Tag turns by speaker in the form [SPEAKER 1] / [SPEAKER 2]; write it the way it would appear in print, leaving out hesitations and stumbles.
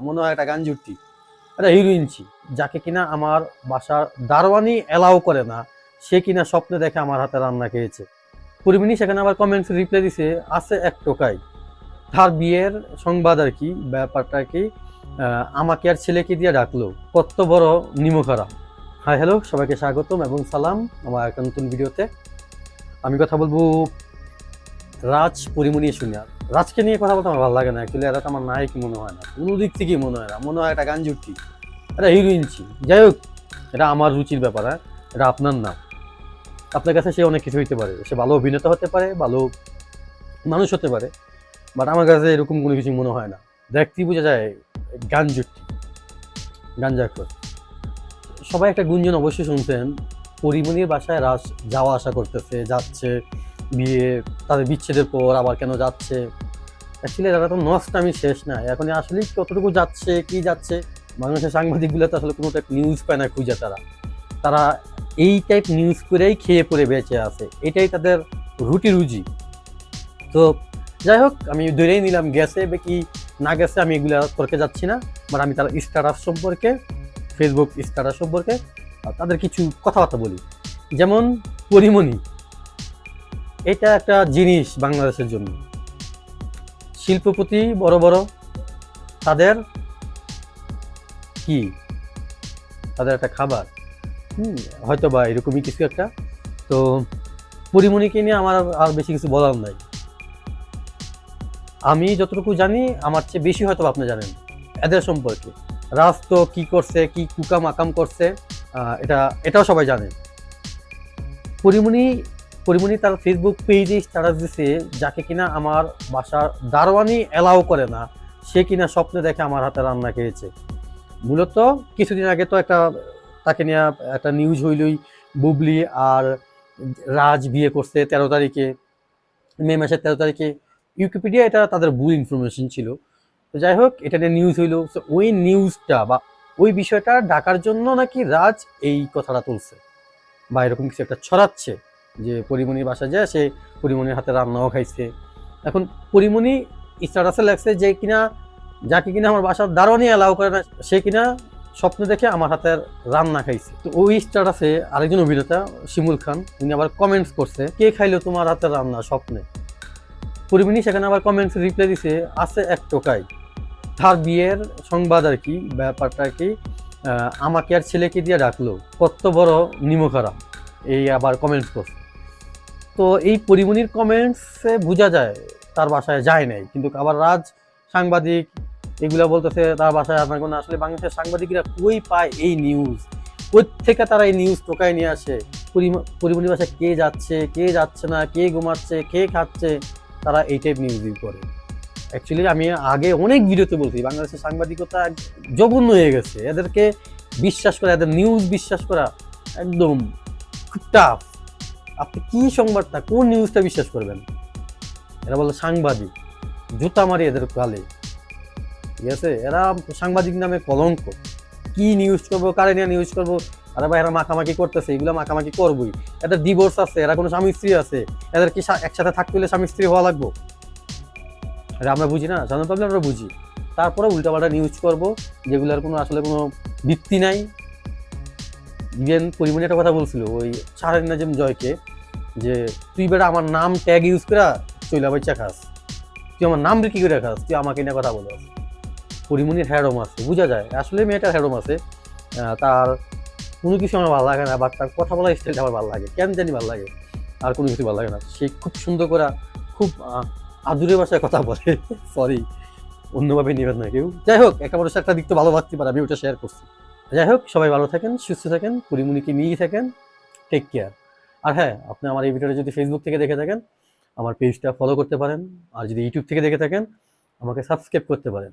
[SPEAKER 1] মনে হয় একটা গান জুটি, একটা হিরোইন ছি, যাকে কিনা আমার বাসার দারোয়ানি এলাও করে না, সে কিনা স্বপ্নে দেখে আমার হাতে রান্না খেয়েছে। পরিমিনী সেখানে আবার কমেন্টস রিপ্লাই দিছে, আছে এক টোকাই, তার বিয়ের সংবাদ আর কি, ব্যাপারটা কি, আমাকে আর ছেলেকে দিয়ে ডাকলো, কত বড় নিমখারা। হাই হ্যালো, সবাইকে স্বাগতম এবং সালাম আমার একটা নতুন ভিডিওতে। আমি কথা বলবো রাজ পরিমণি শুনিয়া। রাজকে নিয়ে কথা বলতে আমার ভালো লাগে না, অ্যাকচুয়ালি এরা তো আমার নায়ক মনে হয় না, কোনো দিক থেকেই মনে হয় না, মনে হয় একটা গান জুটি, এটা হিরোইন ছি। যাই হোক, এটা আমার রুচির ব্যাপার, হ্যাঁ, এটা আপনার না। আপনার কাছে সে অনেক কিছু হইতে পারে, সে ভালো অভিনেতা হতে পারে, ভালো মানুষ হতে পারে, বাট আমার কাছে এরকম কোনো কিছু মনে হয় না। দেখতেই বোঝা যায় গান জুটি, গাঞ্জাখোর। সবাই একটা গুঞ্জন অবশ্যই শুনছেন, পরিমণির বাসায় রাজ যাওয়া আসা করতেছে, যাচ্ছে, বিয়ে, তাদের বিচ্ছেদের পর আবার কেন যাচ্ছে। অ্যাকচুয়ালি তারা তো নষ্টামি শেষ না, এখন আসলে কতটুকু যাচ্ছে, কি যাচ্ছে, বাংলাদেশের সাংবাদিকগুলো তো আসলে কোনো টাইপ নিউজ পায় না খুঁজে। তারা তারা এই টাইপ নিউজ করেই খেয়ে পড়ে বেঁচে আছে, এটাই তাদের রুজি। তো যাই হোক, আমি ধরেই নিলাম গেছে কি না গেছে, আমি এগুলো তর্কে যাচ্ছি না, বাট আমি তার স্ট্যাটাস সম্পর্কে, ফেসবুক স্ট্যাটাস সম্পর্কে তাদের কিছু কথাবার্তা বলি। যেমন পরিমণি, এটা একটা জিনিস বাংলাদেশের জন্য, শিল্পপতি বড় বড়, তাদের কি, তাদের একটা খাবার, হয়তো বা এরকমই কিছু একটা। তো পরিমণিকে নিয়ে আমার আর বেশি কিছু বলার নাই। আমি যতটুকু জানি আমার চেয়ে বেশি হয়তো আপনি জানেন এদের সম্পর্কে। রাজ তো কি করছে, কি কুকাম আকাম করছে, এটাও সবাই জানে। পরিমণি তার ফেসবুক পেজে স্ট্যাটাস দিছে, যাকে কিনা আমার বাসার দারোয়ানি এলাও করে না, সে কিনা স্বপ্নে দেখে আমার হাতে রান্না খেয়েছে। মূলত কিছুদিন আগে তো তাকে নিয়ে একটা নিউজ হইলই, বুবলি আর রাজ বিয়ে করছে 13 তারিখে, মে মাসের 13 তারিখে। উইকিপিডিয়া এটা তাদের ভুল ইনফরমেশন ছিল। তো যাই হোক, এটা নিয়ে নিউজ হইলো, ওই নিউজটা বা ওই বিষয়টা ঢাকার জন্য নাকি রাজ এই কথাটা তুলছে বা এরকম কিছু একটা ছড়াচ্ছে, যে পরিমণির বাসায় যায়, সে পরিমণির হাতে রান্নাও খাইছে। এখন পরিমণি স্ট্যাটাসে লাগছে যে কিনা, যাকে কিনা আমার বাসার দারোয়ানি অ্যালাউ করে না, সে কিনা স্বপ্ন দেখে আমার হাতের রান্না খাইছে। তো ওই স্ট্যাটাসে আরেকজন অভিনেতা শিমুল খান, উনি আবার কমেন্টস করছে, কে খাইলো তোমার হাতের রান্না স্বপ্নে। পরিমণি সেখানে আবার কমেন্টস রিপ্লাই দিছে, আছে এক টোকাই, তার বিয়ের সংবাদ আর কি, ব্যাপারটা কি, আমাকে আর ছেলেকে দিয়ে ডাকলো, কত বড় নিমখারা, এই আবার কমেন্টস করছে। তো এই পরিমণির কমেন্টসে বোঝা যায় তার বাসায় যায় নাই, কিন্তু আবার রাজ সাংবাদিক এগুলা বলতেছে তার বাসায় আপনার কোনো। আসলে বাংলাদেশের সাংবাদিকরা কই পায় এই নিউজ, কোথ থেকে তারা এই নিউজ টোকায় নিয়ে আসে, পরিমণির বাসায় কে যাচ্ছে, কে যাচ্ছে না, কে ঘুমাচ্ছে, কে খাচ্ছে, তারা এই টাইপ নিউজই করে। অ্যাকচুয়ালি আমি আগে অনেক ভিডিওতে বলছি, বাংলাদেশের সাংবাদিকতা জঘন্য হয়ে গেছে, এদেরকে বিশ্বাস করা, এদের নিউজ বিশ্বাস করা একদম খুব টাফ। আপনি কি সংবাদটা, কোন নিউজটা বিশ্বাস করবেন? এরা বলে সাংবাদিক, জুতা মারি এদের গালে, ঠিক আছে? এরা সাংবাদিক নামে কলঙ্ক। কি নিউজ করবো, কারে নিয়ে নিউজ করবো, আরে ভাই এরা মাখামাখি করতেছে, এগুলো মাখামাখি করবোই। এদের ডিভোর্স আছে, এরা কোনো স্বামী স্ত্রী আছে, এদের কি একসাথে থাকতে হলে স্বামী স্ত্রী হওয়া লাগবো? আমরা বুঝি না, সাধারণ পাবলিক আমরা বুঝি, তারপরে উল্টাপাল্টা নিউজ করবো যেগুলোর কোনো আসলে কোনো ভিত্তি নাই। ইভেন পরিমণি একটা কথা বলছিল ওই শাহরিন নাজিম জয়কে, যে তুই বেটা আমার নাম ট্যাগ ইউজ করা চইলা বাচ্চা খাস, তুই আমার নাম বিক্রি করে খাস, তুই আমাকে নিয়ে কথা বলো। পরিমণির হ্যাডম আছে, বোঝা যায় আসলে মেয়েটার হ্যাডম আছে। তার কোনো কিছু আমার ভালো লাগে না, বাট তার কথা বলার স্টাইলটা আমার ভালো লাগে, কেন জানি ভালো লাগে, আর কোনো কিছু ভালো লাগে না। সে খুব সুন্দর করে, খুব আদুরে ভাষায় কথা বলে, সরি অন্যভাবে নেবেন না কেউ। যাই হোক, একটা মানুষ একটা দিক তো ভালো ভাবতে পারে, আমি ওটা শেয়ার করছি। যাই হোক, সবাই ভালো থাকেন, সুস্থ থাকেন, পরিমণিকে নিয়ে থাকেন, টেক কেয়ার। আর হ্যাঁ, আপনি আমার এই ভিডিওটা যদি ফেসবুক থেকে দেখে থাকেন, আমার পেজটা ফলো করতে পারেন, আর যদি ইউটিউব থেকে দেখে থাকেন আমাকে সাবস্ক্রাইব করতে পারেন।